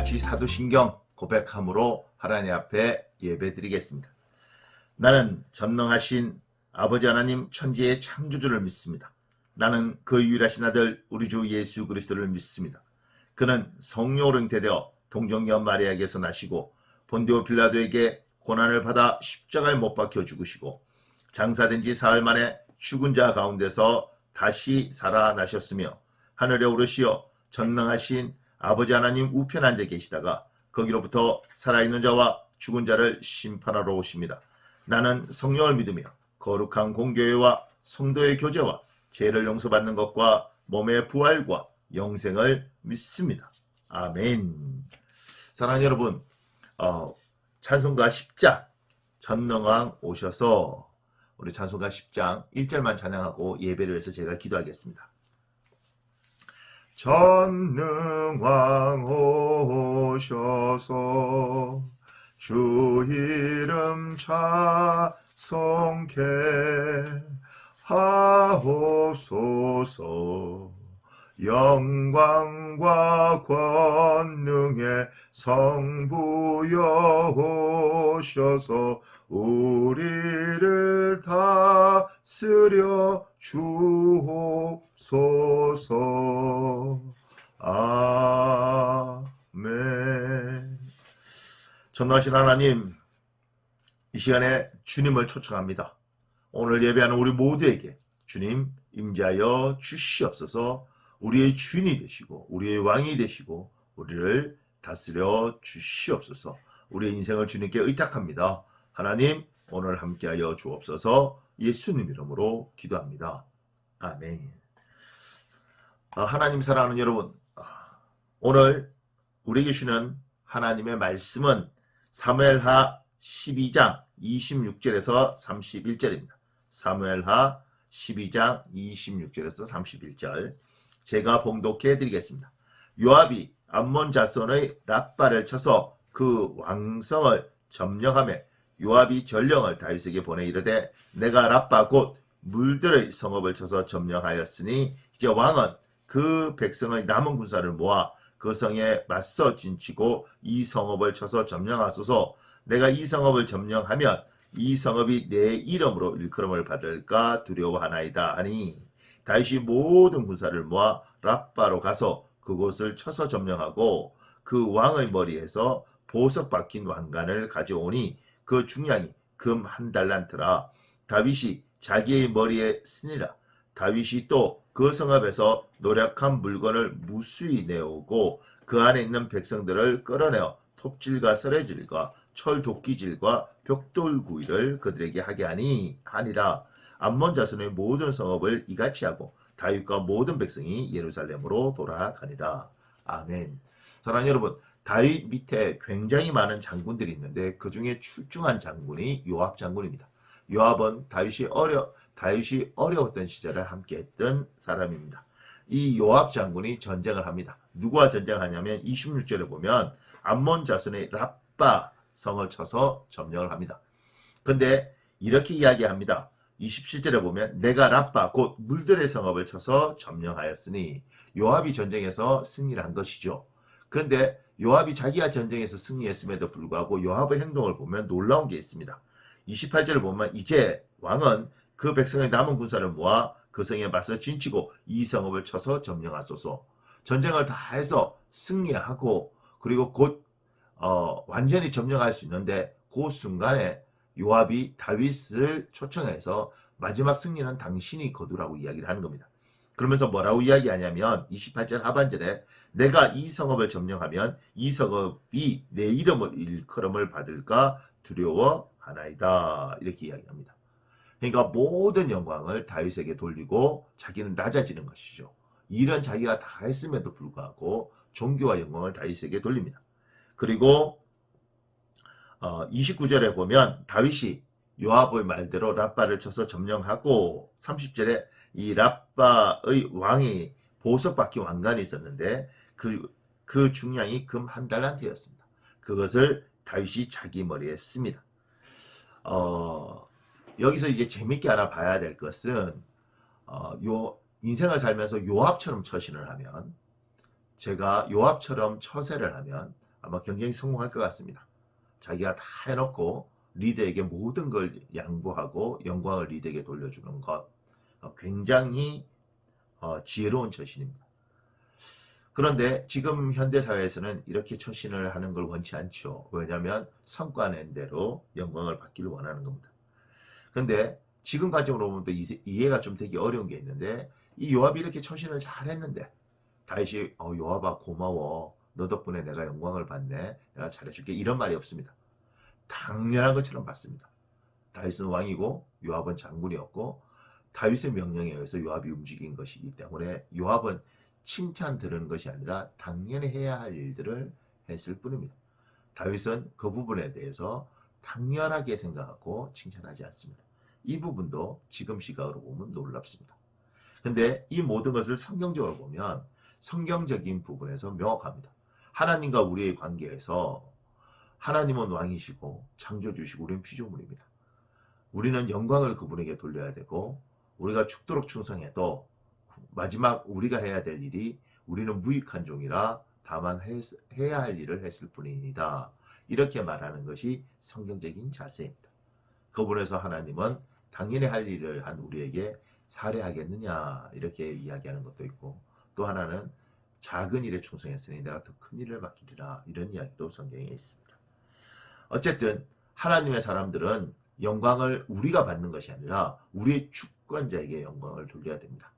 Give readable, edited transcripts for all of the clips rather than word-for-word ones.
같이 사도신경 고백함으로 하나님 앞에 예배드리겠습니다. 나는 전능하신 아버지 하나님 천지의 창조주를 믿습니다. 나는 그 유일하신 아들 우리 주 예수 그리스도를 믿습니다. 그는 성령으로 잉태되어 동정녀 마리아에게서 나시고 본디오 빌라도에게 고난을 받아 십자가에 못 박혀 죽으시고 장사된 지 사흘 만에 죽은 자 가운데서 다시 살아나셨으며 하늘에 오르시어 전능하신 아버지 하나님 우편에 앉아 계시다가 거기로부터 살아있는 자와 죽은 자를 심판하러 오십니다. 나는 성령을 믿으며 거룩한 공교회와 성도의 교제와 죄를 용서받는 것과 몸의 부활과 영생을 믿습니다. 아멘. 사랑하는 여러분, 찬송가 10장 전능왕 오셔서 우리 찬송가 10장 1절만 찬양하고 예배를 위해서 제가 기도하겠습니다. 전능왕 오셔서 주 이름 찬송케 하옵소서. 영광과 권능의 성부여 오셔서 우리를 다스려 주옵소서. 아멘. 전능하신 하나님, 이 시간에 주님을 초청합니다. 오늘 예배하는 우리 모두에게 주님 임재하여 주시옵소서. 우리의 주인이 되시고 우리의 왕이 되시고 우리를 다스려 주시옵소서. 우리의 인생을 주님께 의탁합니다. 하나님, 오늘 함께하여 주옵소서. 예수님 이름으로 기도합니다. 아멘. 하나님 사랑하는 여러분, 오늘 우리에게 주는 하나님의 말씀은 사무엘하 12장 26절에서 31절입니다. 사무엘하 12장 26절에서 31절 제가 봉독해 드리겠습니다. 요압이 암몬 자손의 랍바를 쳐서 그 왕성을 점령하며 요압이 전령을 다윗에게 보내 이르되 내가 랍바 곧 물들의 성읍을 쳐서 점령하였으니 이제 왕은 그 백성의 남은 군사를 모아 그 성에 맞서 진치고 이 성읍을 쳐서 점령하소서. 내가 이 성읍을 점령하면 이 성읍이 내 이름으로 일컬음을 받을까 두려워하나이다 하니 다윗이 모든 군사를 모아 랍바로 가서 그곳을 쳐서 점령하고 그 왕의 머리에서 보석 박힌 왕관을 가져오니 그 중량이 금 1달란트라. 다윗이 자기의 머리에 쓰니라. 다윗이 또 그 성읍에서 노력한 물건을 무수히 내오고 그 안에 있는 백성들을 끌어내어 톱질과 썰어질과 철도끼질과 벽돌구이를 그들에게 하게 하니라. 암몬 자손의 모든 성읍을 이같이 하고 다윗과 모든 백성이 예루살렘으로 돌아가니라. 아멘. 사랑하는 여러분, 다윗 밑에 굉장히 많은 장군들이 있는데 그 중에 출중한 장군이 요압 장군입니다. 요압은 다윗이 어려웠던 시절을 함께했던 사람입니다. 이 요압 장군이 전쟁을 합니다. 누구와 전쟁하냐면 26절에 보면 암몬 자손의 랍바 성을 쳐서 점령을 합니다. 근데 이렇게 이야기합니다. 27절에 보면 내가 랍바 곧 물들의 성읍을 쳐서 점령하였으니 요압이 전쟁에서 승리를 한 것이죠. 그런데 요압이 자기가 전쟁에서 승리했음에도 불구하고 요압의 행동을 보면 놀라운 게 있습니다. 28절을 보면 이제 왕은 그 백성의 남은 군사를 모아 그 성에 맞서 진치고 이 성읍을 쳐서 점령하소서. 전쟁을 다 해서 승리하고 그리고 곧 완전히 점령할 수 있는데 그 순간에 요압이 다윗을 초청해서 마지막 승리는 당신이 거두라고 이야기를 하는 겁니다. 그러면서 뭐라고 이야기하냐면 28절 하반절에 내가 이 성읍을 점령하면 이 성읍이 내 이름을 일컬음을 받을까 두려워하나이다. 이렇게 이야기합니다. 그러니까 모든 영광을 다윗에게 돌리고 자기는 낮아지는 것이죠. 이런 자기가 다 했음에도 불구하고 존귀와 영광을 다윗에게 돌립니다. 그리고 29절에 보면 다윗이 요압의 말대로 랍바를 쳐서 점령하고 30절에 이 랍바의 왕이 보석 박힌 왕관이 있었는데 그 중량이 금 1달란트였습니다. 그것을 다윗이 자기 머리에 씁니다. 여기서 이제 재밌게 알아봐야 될 것은 인생을 살면서 요압처럼 처신을 하면, 제가 요압처럼 처세를 하면 아마 굉장히 성공할 것 같습니다. 자기가 다 해놓고 리더에게 모든 걸 양보하고 영광을 리더에게 돌려주는 것, 굉장히 지혜로운 처신입니다. 그런데 지금 현대사회에서는 이렇게 처신을 하는 걸 원치 않죠. 왜냐하면 성과 낸 대로 영광을 받기를 원하는 겁니다. 근데 지금 관점으로 보면 또 이해가 좀 되기 어려운 게 있는데, 이 요압이 이렇게 처신을 잘 했는데 다윗이 요압아 고마워, 너 덕분에 내가 영광을 받네, 내가 잘해줄게, 이런 말이 없습니다. 당연한 것처럼 받습니다. 다윗은 왕이고 요압은 장군이었고 다윗의 명령에 의해서 요압이 움직인 것이기 때문에 요압은 칭찬 들은 것이 아니라 당연히 해야 할 일들을 했을 뿐입니다. 다윗은 그 부분에 대해서 당연하게 생각하고 칭찬하지 않습니다. 이 부분도 지금 시각으로 보면 놀랍습니다. 근데 이 모든 것을 성경적으로 보면 성경적인 부분에서 명확합니다. 하나님과 우리의 관계에서 하나님은 왕이시고 창조주시고 우리는 피조물입니다. 우리는 영광을 그분에게 돌려야 되고, 우리가 죽도록 충성해도 마지막 우리가 해야 될 일이 우리는 무익한 종이라 다만 해야 할 일을 했을 뿐입니다. 이렇게 말하는 것이 성경적인 자세입니다. 그분에서 하나님은 당연히 할 일을 한 우리에게 살해하겠느냐 이렇게 이야기하는 것도 있고, 또 하나는 작은 일에 충성했으니 내가 더 큰 일을 맡기리라, 이런 이야기도 성경에 있습니다. 어쨌든 하나님의 사람들은 영광을 우리가 받는 것이 아니라 우리의 주권자에게 영광을 돌려야 됩니다.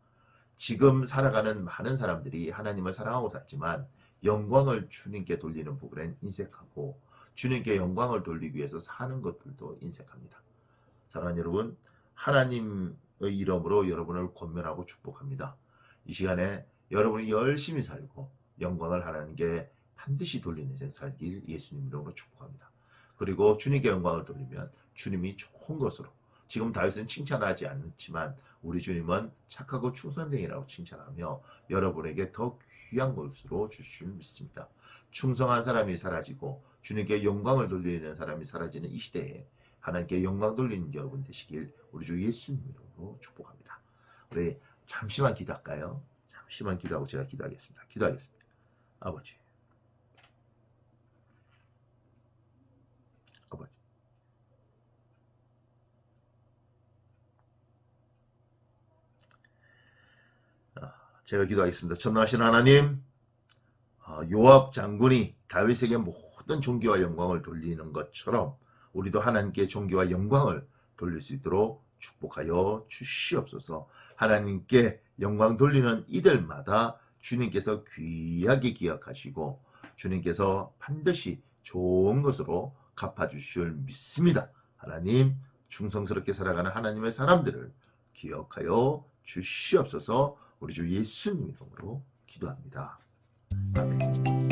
지금 살아가는 많은 사람들이 하나님을 사랑하고 살지만 영광을 주님께 돌리는 부분엔 인색하고 주님께 영광을 돌리기 위해서 사는 것들도 인색합니다. 사랑하는 여러분, 하나님의 이름으로 여러분을 권면하고 축복합니다. 이 시간에 여러분이 열심히 살고 영광을 하나님께 반드시 돌리는 인생 살길 예수님 이름으로 축복합니다. 그리고 주님께 영광을 돌리면 주님이 좋은 것으로, 지금 다윗은 칭찬하지 않지만 우리 주님은 착하고 충성되이라고 칭찬하며 여러분에게 더 귀한 것으로 주실 믿습니다. 충성한 사람이 사라지고 주님께 영광을 돌리는 사람이 사라지는 이 시대에 하나님께 영광 돌리는 여러분 되시길 우리 주 예수님으로 축복합니다. 우리 잠시만 기도할까요? 잠시만 기도하고 제가 기도하겠습니다. 기도하겠습니다. 아버지, 제가 기도하겠습니다. 전능하신 하나님, 요압 장군이 다윗에게 모든 존귀와 영광을 돌리는 것처럼 우리도 하나님께 존귀와 영광을 돌릴 수 있도록 축복하여 주시옵소서. 하나님께 영광 돌리는 이들마다 주님께서 귀하게 기억하시고 주님께서 반드시 좋은 것으로 갚아주실 믿습니다. 하나님, 충성스럽게 살아가는 하나님의 사람들을 기억하여 주시옵소서. 우리 주 예수님 이름으로 기도합니다. 아멘.